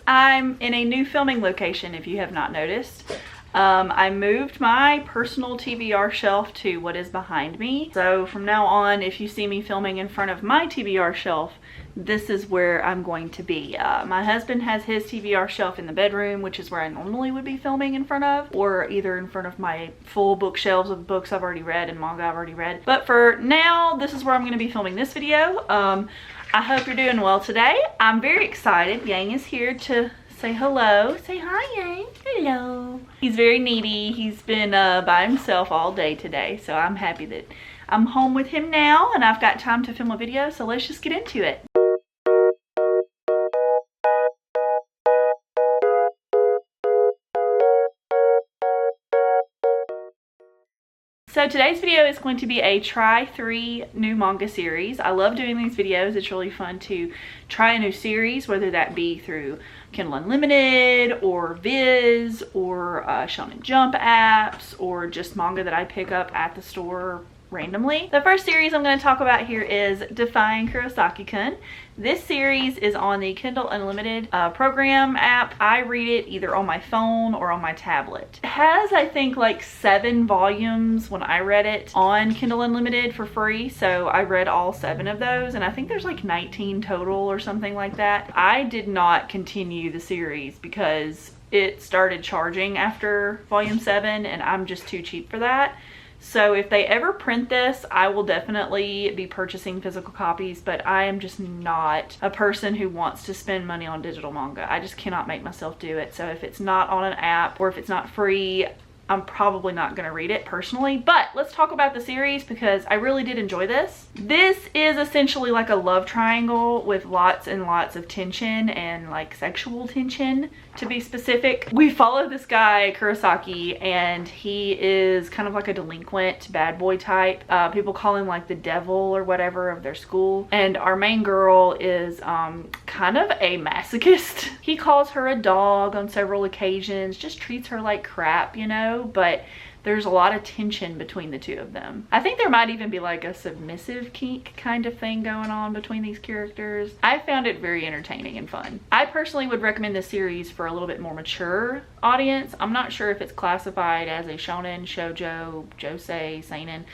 I'm in a new filming location, if you have not noticed. I moved my personal TBR shelf to what is behind me. So from now on, if you see me filming in front of my TBR shelf, this is where I'm going to be. My husband has his TBR shelf in the bedroom, which is where I normally would be filming in front of, or either in front of my full bookshelves of books I've already read and manga I've already read. But for now, this is where I'm going to be filming this video. I hope you're doing well today. I'm very excited. Yang is here to say hello. Say hi, Yang. Hello. He's very needy. He's been by himself all day today, so I'm happy that I'm home with him now and I've got time to film a video, so let's just get into it. So today's video is going to be a try 3 new manga series. I love doing these videos. It's really fun to try a new series, whether that be through Kindle Unlimited or Viz or Shonen Jump apps or just manga that I pick up at the store randomly. The first series I'm going to talk about here is Defying Kurosaki-kun. This series is on the Kindle Unlimited program app. I read it either on my phone or on my tablet. It has, I think, like 7 volumes when I read it on Kindle Unlimited for free, so I read all 7 of those, and I think there's like 19 total or something like that. I did not continue the series because it started charging after volume 7 and I'm just too cheap for that. So if they ever print this, I will definitely be purchasing physical copies, but I am just not a person who wants to spend money on digital manga. I just cannot make myself do it. So if it's not on an app or if it's not free, I'm probably not going to read it personally. But let's talk about the series because I really did enjoy this. This is essentially like a love triangle with lots and lots of tension and like sexual tension, to be specific. We follow this guy Kurosaki and he is kind of like a delinquent bad boy type. People call him like the devil or whatever of their school. And our main girl is kind of a masochist. He calls her a dog on several occasions, just treats her like crap, you know, but there's a lot of tension between the two of them. I think there might even be like a submissive kink kind of thing going on between these characters. I found it very entertaining and fun. I personally would recommend this series for a little bit more mature audience. I'm not sure if it's classified as a shonen, shoujo, josei, seinen.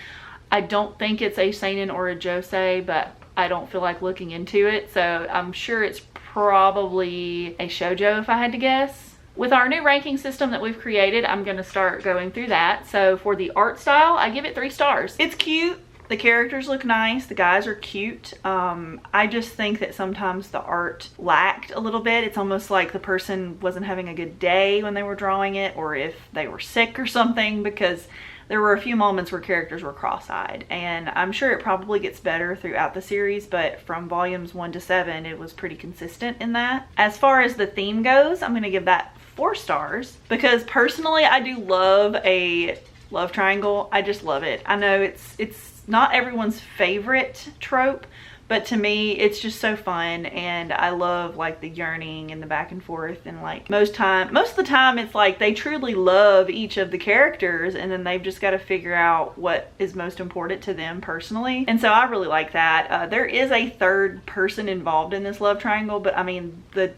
I don't think it's a seinen or a josei, but I don't feel like looking into it, so I'm sure it's probably a shoujo if I had to guess. With our new ranking system that we've created, I'm going to start going through that. So for the art style, I give it 3 stars. It's cute. The characters look nice. The guys are cute. I just think that sometimes the art lacked a little bit. It's almost like the person wasn't having a good day when they were drawing it, or if they were sick or something, because there were a few moments where characters were cross-eyed, and I'm sure it probably gets better throughout the series, but from volumes 1 to 7 it was pretty consistent in that. As far as the theme goes, I'm going to give that 4 stars because personally I do love a love triangle. I just love it. I know it's not everyone's favorite trope, but to me it's just so fun, and I love like the yearning and the back and forth, and like most of the time it's like they truly love each of the characters and then they've just got to figure out what is most important to them personally, and so I really like that. There is a third person involved in this love triangle, but I mean the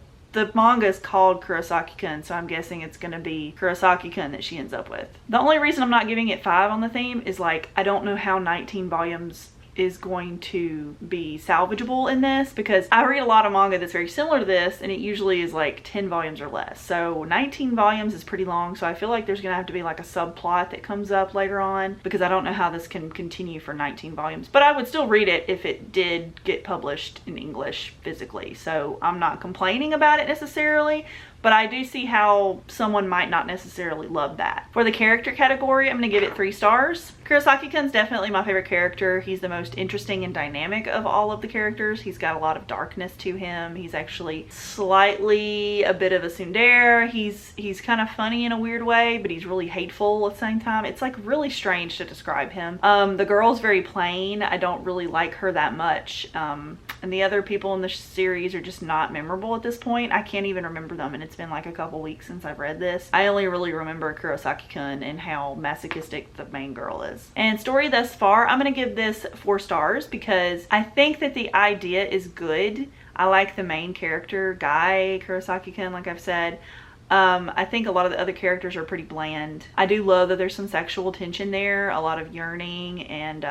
manga is called Kurosaki-kun, so I'm guessing it's going to be Kurosaki-kun that she ends up with. The only reason I'm not giving it 5 on the theme is like I don't know how 19 volumes is going to be salvageable in this, because I read a lot of manga that's very similar to this and it usually is like 10 volumes or less. So 19 volumes is pretty long, so I feel like there's gonna have to be like a subplot that comes up later on, because I don't know how this can continue for 19 volumes. But I would still read it if it did get published in English physically, so I'm not complaining about it necessarily, but I do see how someone might not necessarily love that. For the character category, I'm going to give it 3 stars. Kurosaki-kun's definitely my favorite character. He's the most interesting and dynamic of all of the characters. He's got a lot of darkness to him. He's actually slightly a bit of a tsundere. He's kind of funny in a weird way, but he's really hateful at the same time. It's like really strange to describe him. The girl's very plain. I don't really like her that much. And the other people in the series are just not memorable at this point. I can't even remember them, and it's been like a couple weeks since I've read this. I only really remember Kurosaki-kun and how masochistic the main girl is. And story thus far, I'm gonna give this 4 stars because I think that the idea is good. I like the main character, Guy Kurosaki-kun, like I've said. I think a lot of the other characters are pretty bland. I do love that there's some sexual tension there, a lot of yearning and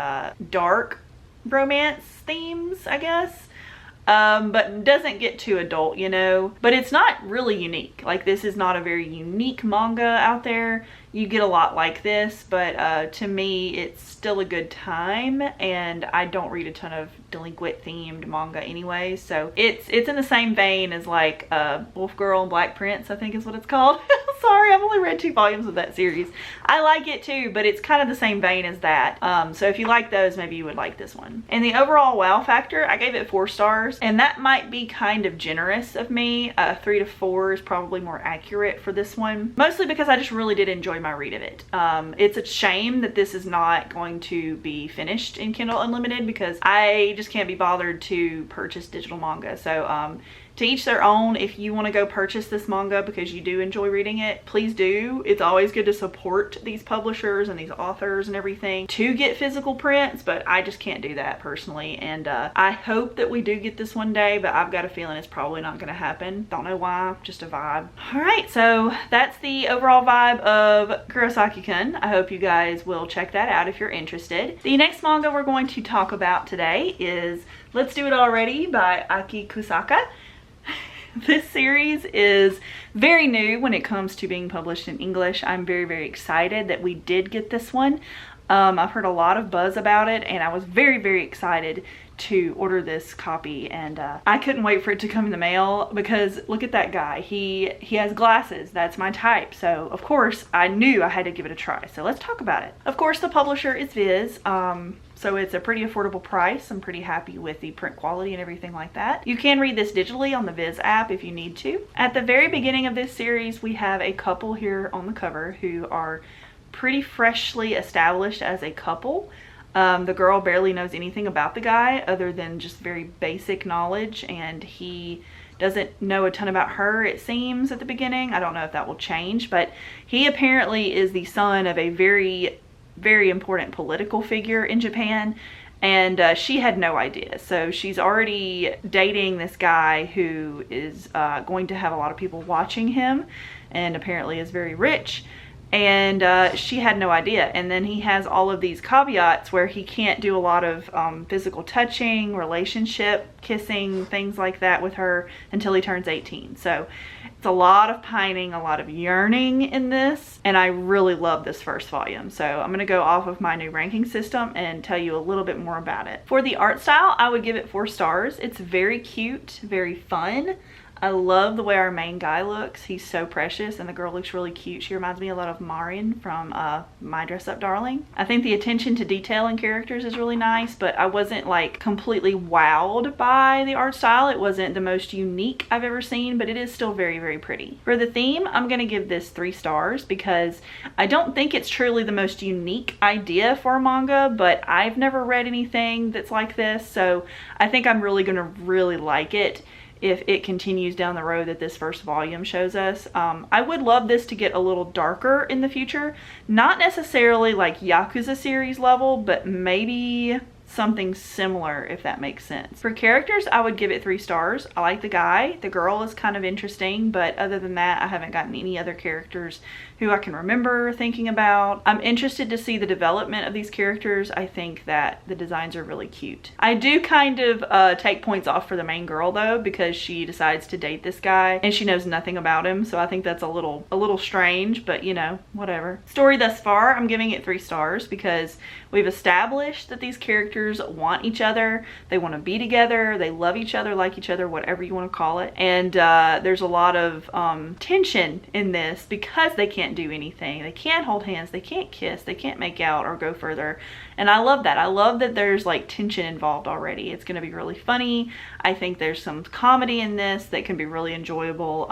dark romance themes, I guess. But doesn't get too adult, you know. But it's not really unique. Like, this is not a very unique manga out there. You get a lot like this, but to me, it's still a good time, and I don't read a ton of delinquent themed manga anyway, so it's in the same vein as like Wolf Girl and Black Prince, I think is what it's called. Sorry, I've only read 2 volumes of that series. I like it too, but it's kind of the same vein as that. So if you like those, maybe you would like this one. And the overall wow factor, I gave it 4 stars, and that might be kind of generous of me. 3 to 4 is probably more accurate for this one, mostly because I just really did enjoy my read of it. It's a shame that this is not going to be finished in Kindle Unlimited, because I just can't be bothered to purchase digital manga. So to each their own. If you want to go purchase this manga because you do enjoy reading it, please do. It's always good to support these publishers and these authors and everything to get physical prints, but I just can't do that personally. And I hope that we do get this one day, but I've got a feeling it's probably not going to happen. Don't know why, just a vibe. All right, so that's the overall vibe of Kurosaki-kun. I hope you guys will check that out if you're interested. The next manga we're going to talk about today is Let's Do It Already by Aki Kusaka. This series is very new when it comes to being published in English. I'm very, very excited that we did get this one. I've heard a lot of buzz about it, and I was very, very excited to order this copy, and I couldn't wait for it to come in the mail, because look at that guy. He has glasses. That's my type. So of course I knew I had to give it a try. So let's talk about it. Of course, the publisher is Viz. So it's a pretty affordable price. I'm pretty happy with the print quality and everything like that. You can read this digitally on the Viz app if you need to. At the very beginning of this series, we have a couple here on the cover who are pretty freshly established as a couple. The girl barely knows anything about the guy other than just very basic knowledge, and he doesn't know a ton about her, it seems, at the beginning. I don't know if that will change, but he apparently is the son of a very, very important political figure in Japan, and she had no idea. So she's already dating this guy who is going to have a lot of people watching him, and apparently is very rich. And she had no idea. And then he has all of these caveats where he can't do a lot of physical touching, relationship, kissing, things like that with her until he turns 18. So it's a lot of pining, a lot of yearning in this, and I really love this first volume. So I'm going to go off of my new ranking system and tell you a little bit more about it. For the art style, I would give it 4 stars. It's very cute, very fun. I love the way our main guy looks. He's so precious, and the girl looks really cute. She reminds me a lot of Marin from My Dress Up Darling. I think the attention to detail in characters is really nice, but I wasn't like completely wowed by the art style. It wasn't the most unique I've ever seen, but it is still very, very pretty. For the theme, I'm gonna give this 3 stars because I don't think it's truly the most unique idea for a manga, but I've never read anything that's like this, so I think I'm really gonna really like it if it continues down the road that this first volume shows us. I would love this to get a little darker in the future. Not necessarily like Yakuza series level, but maybe something similar, if that makes sense. For characters, I would give it 3 stars. I like the guy. The girl is kind of interesting, but other than that, I haven't gotten any other characters who I can remember thinking about. I'm interested to see the development of these characters. I think that the designs are really cute. I do kind of take points off for the main girl though, because she decides to date this guy and she knows nothing about him, so I think that's a little strange, but you know, whatever. Story thus far, I'm giving it 3 stars because we've established that these characters want each other, they want to be together, they love each other, like each other, whatever you want to call it, and there's a lot of tension in this because they can't do anything. They can't hold hands, they can't kiss, they can't make out or go further, and I love that. I love that there's like tension involved already. It's going to be really funny. I think there's some comedy in this that can be really enjoyable.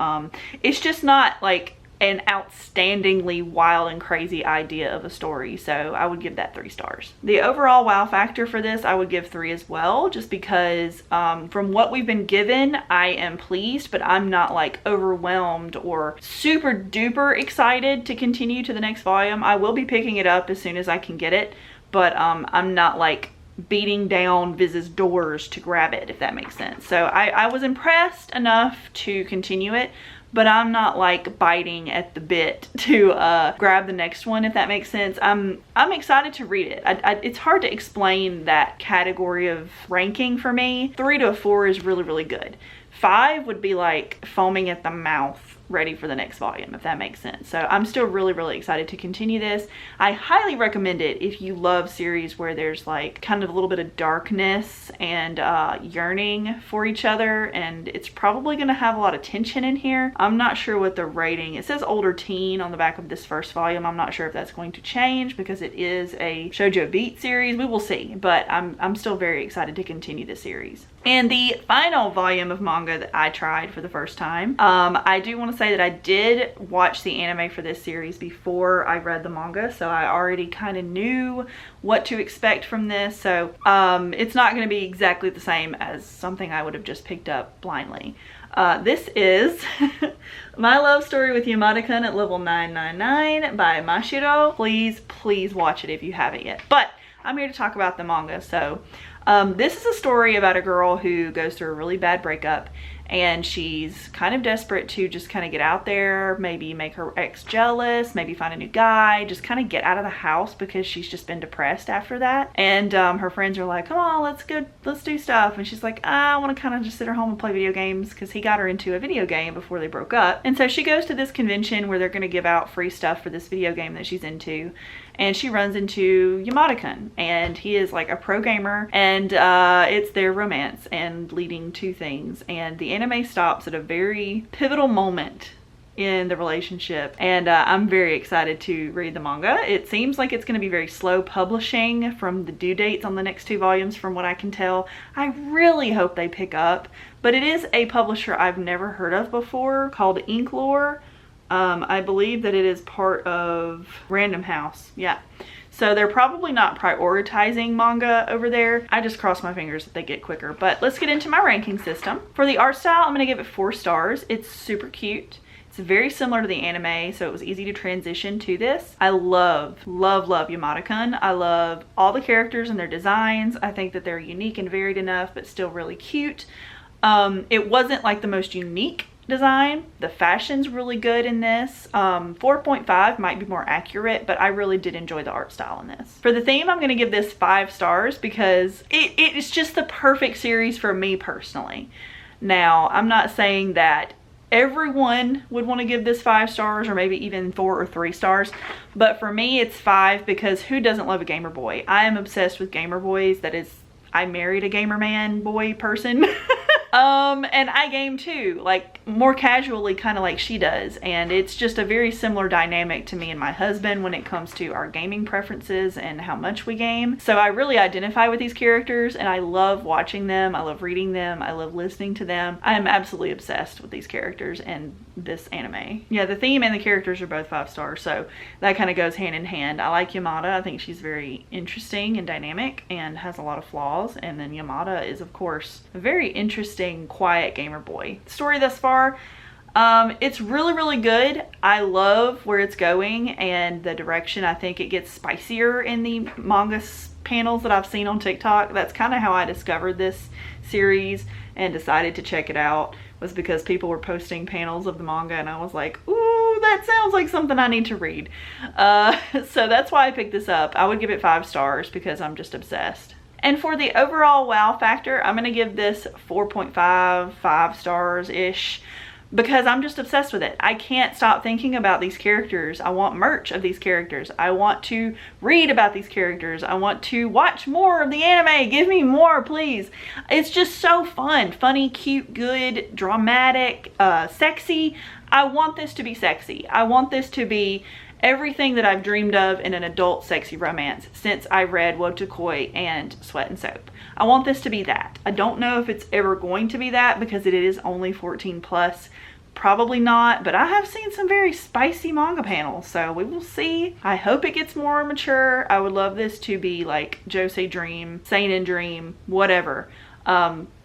It's just not like an outstandingly wild and crazy idea of a story, so I would give that 3 stars. The overall wow factor for this, I would give 3 as well, just because from what we've been given, I am pleased, but I'm not like overwhelmed or super duper excited to continue to the next volume. I will be picking it up as soon as I can get it, but I'm not like beating down Viz's doors to grab it, if that makes sense. So I was impressed enough to continue it, but I'm not like biting at the bit to grab the next one, if that makes sense. I'm excited to read it. It's hard to explain that category of ranking for me. 3 to a 4 is really, really good. 5 would be like foaming at the mouth, ready for the next volume, if that makes sense. So I'm still really, really excited to continue this. I highly recommend it if you love series where there's like kind of a little bit of darkness and yearning for each other, and it's probably going to have a lot of tension in here. I'm not sure what the rating, it says older teen on the back of this first volume. I'm not sure if that's going to change because it is a Shoujo Beat series. We will see, but I'm still very excited to continue the series. And the final volume of manga that I tried for the first time, I do want to say that I did watch the anime for this series before I read the manga, so I already kind of knew what to expect from this. So it's not going to be exactly the same as something I would have just picked up blindly. This is My Love Story with Yamada-kun at level 999 by Mashiro. Please watch it if you haven't yet. But I'm here to talk about the manga. So this is a story about a girl who goes through a really bad breakup, and she's kind of desperate to just kind of get out there, maybe make her ex jealous, maybe find a new guy, just kind of get out of the house because she's just been depressed after that. And her friends are like, come on, let's do stuff. And she's like, I want to kind of just sit at home and play video games, because he got her into a video game before they broke up. And so she goes to this convention where they're going to give out free stuff for this video game that she's into. And she runs into Yamada-kun, and he is like a pro gamer, and it's their romance and leading to things. And the anime stops at a very pivotal moment in the relationship, and I'm very excited to read the manga. It seems like it's going to be very slow publishing from the due dates on the next 2 volumes from what I can tell. I really hope they pick up, but it is a publisher I've never heard of before called Inklore. I believe that it is part of Random House. Yeah. So they're probably not prioritizing manga over there. I just cross my fingers that they get quicker. But let's get into my ranking system. For the art style, I'm going to give it 4 stars. It's super cute. It's very similar to the anime, so it was easy to transition to this. I love Yamada-kun. I love all the characters and their designs. I think that they're unique and varied enough, but still really cute. It wasn't like the most unique design. The fashion's really good in this. 4.5 might be more accurate, but I really did enjoy the art style in this. For the theme, I'm going to give this 5 stars because it is just the perfect series for me personally. Now, I'm not saying that everyone would want to give this 5 stars or maybe even 4 or 3 stars, but for me it's 5 because who doesn't love a gamer boy? I am obsessed with gamer boys. That is, I married a gamer man boy person. And I game too, like more casually, kind of like she does. And it's just a very similar dynamic to me and my husband when it comes to our gaming preferences and how much we game. So I really identify with these characters, and I love watching them. I love reading them. I love listening to them. I am absolutely obsessed with these characters and this anime. Yeah, the theme and the characters are both 5 stars, so that kind of goes hand in hand. I like Yamada. I think she's very interesting and dynamic and has a lot of flaws. And then Yamada is, of course, a very interesting, quiet gamer boy. Story thus far, it's really good. I love where it's going and the direction. I think it gets spicier in the manga panels that I've seen on TikTok. That's kind of how I discovered this series and decided to check it out, was because people were posting panels of the manga, and I was like, ooh, that sounds like something I need to read. So that's why I picked this up. I would give it 5 stars because I'm just obsessed. And for the overall wow factor, I'm going to give this 4.5, 5 stars-ish, because I'm just obsessed with it. I can't stop thinking about these characters. I want merch of these characters. I want to read about these characters. I want to watch more of the anime. Give me more, please. It's just so fun. Funny, cute, good, dramatic, sexy. I want this to be sexy. I want this to be everything that I've dreamed of in an adult sexy romance since I read Wotakoi and Sweat and Soap. I want this to be that. I don't know if it's ever going to be that because it is only 14 plus. Probably not, but I have seen some very spicy manga panels, so we will see. I hope it gets more mature. I would love this to be like Josei Dream, Seinen Dream, whatever.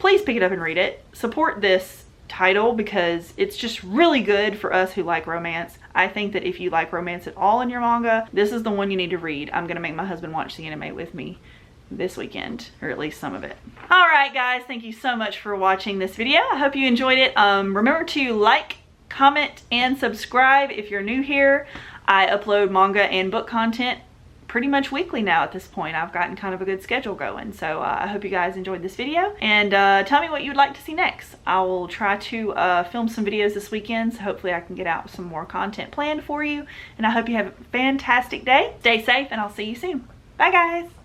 Please pick it up and read it. Support this title because it's just really good for us who like romance. I think that if you like romance at all in your manga, this is the one you need to read. I'm gonna make my husband watch the anime with me this weekend, or at least some of it. All right, guys, thank you so much for watching this video. I hope you enjoyed it. Remember to like, comment, and subscribe if you're new here. I upload manga and book content pretty much weekly now at this point. I've gotten kind of a good schedule going. So I hope you guys enjoyed this video, and tell me what you'd like to see next. I will try to film some videos this weekend, so hopefully I can get out some more content planned for you. And I hope you have a fantastic day. Stay safe, and I'll see you soon. Bye, guys.